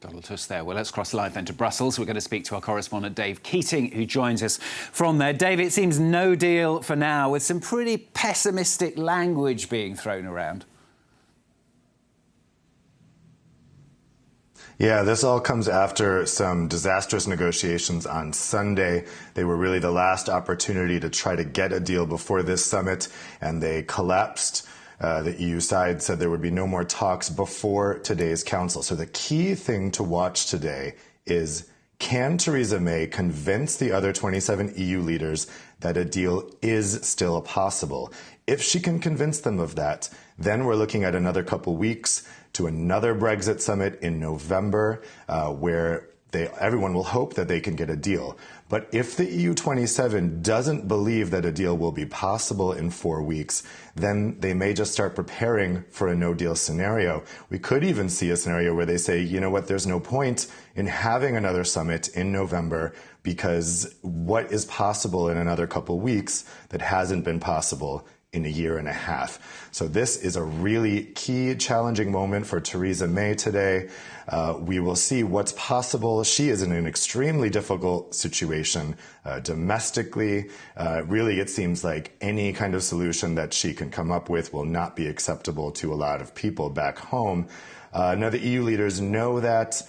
Got a little twist there. Well, let's cross live then to Brussels. We're going to speak to our correspondent, Dave Keating, who joins us from there. Dave, it seems no deal for now, with some pretty pessimistic language being thrown around. Yeah, this all comes after some disastrous negotiations on Sunday. They were really the last opportunity to try to get a deal before this summit, and they collapsed. The EU side said there would be no more talks before today's council. So the key thing to watch today is, can Theresa May convince the other 27 EU leaders that a deal is still possible? If she can convince them of that, then we're looking at another couple weeks to another Brexit summit in November, where everyone will hope that they can get a deal. But if the EU 27 doesn't believe that a deal will be possible in 4 weeks, then they may just start preparing for a no-deal scenario. We could even see a scenario where they say, you know what, there's no point in having another summit in November, because what is possible in another couple weeks that hasn't been possible in a year and a half. So this is a really key, challenging moment for Theresa May today. We will see what's possible. She is in an extremely difficult situation domestically. Really, it seems like any kind of solution that she can come up with will not be acceptable to a lot of people back home. Now, the EU leaders know that.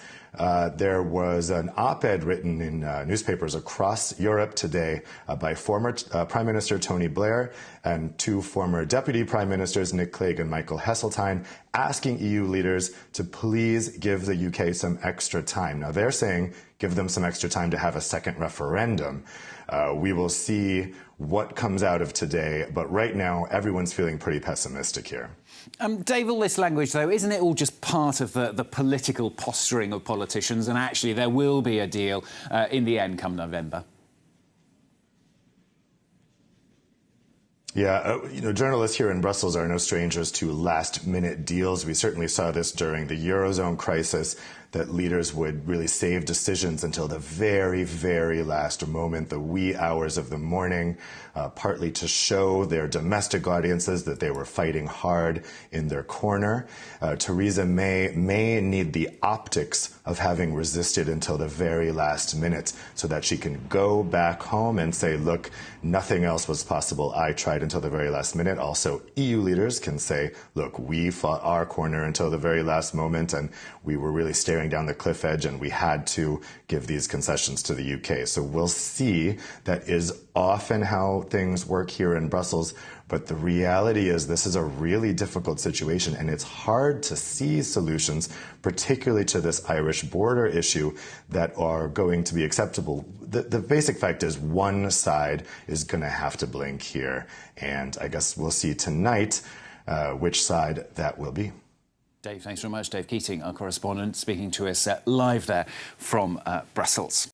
There was an op-ed written in newspapers across Europe today by former Prime Minister Tony Blair and two former Deputy Prime Ministers, Nick Clegg and Michael Heseltine, asking EU leaders to please give the UK some extra time. Now, they're saying give them some extra time to have a second referendum. We will see what comes out of today, but right now everyone's feeling pretty pessimistic here. Dave, all this language, though, isn't it all just part of the political posturing of politicians, and actually there will be a deal in the end come November? Yeah, journalists here in Brussels are no strangers to last-minute deals. We certainly saw this during the Eurozone crisis, that leaders would really save decisions until the very, very last moment, the wee hours of the morning, partly to show their domestic audiences that they were fighting hard in their corner. Theresa May need the optics of having resisted until the very last minute so that she can go back home and say, look, nothing else was possible. I tried until the very last minute. Also, EU leaders can say, look, we fought our corner until the very last moment, and we were really staring down the cliff edge, and we had to give these concessions to the UK. So we'll see. That is often how things work here in Brussels. But the reality is this is a really difficult situation, and it's hard to see solutions, particularly to this Irish border issue, that are going to be acceptable. The basic fact is one side is going to have to blink here. And I guess we'll see tonight which side that will be. Dave, thanks very much. Dave Keating, our correspondent, speaking to us live there from Brussels.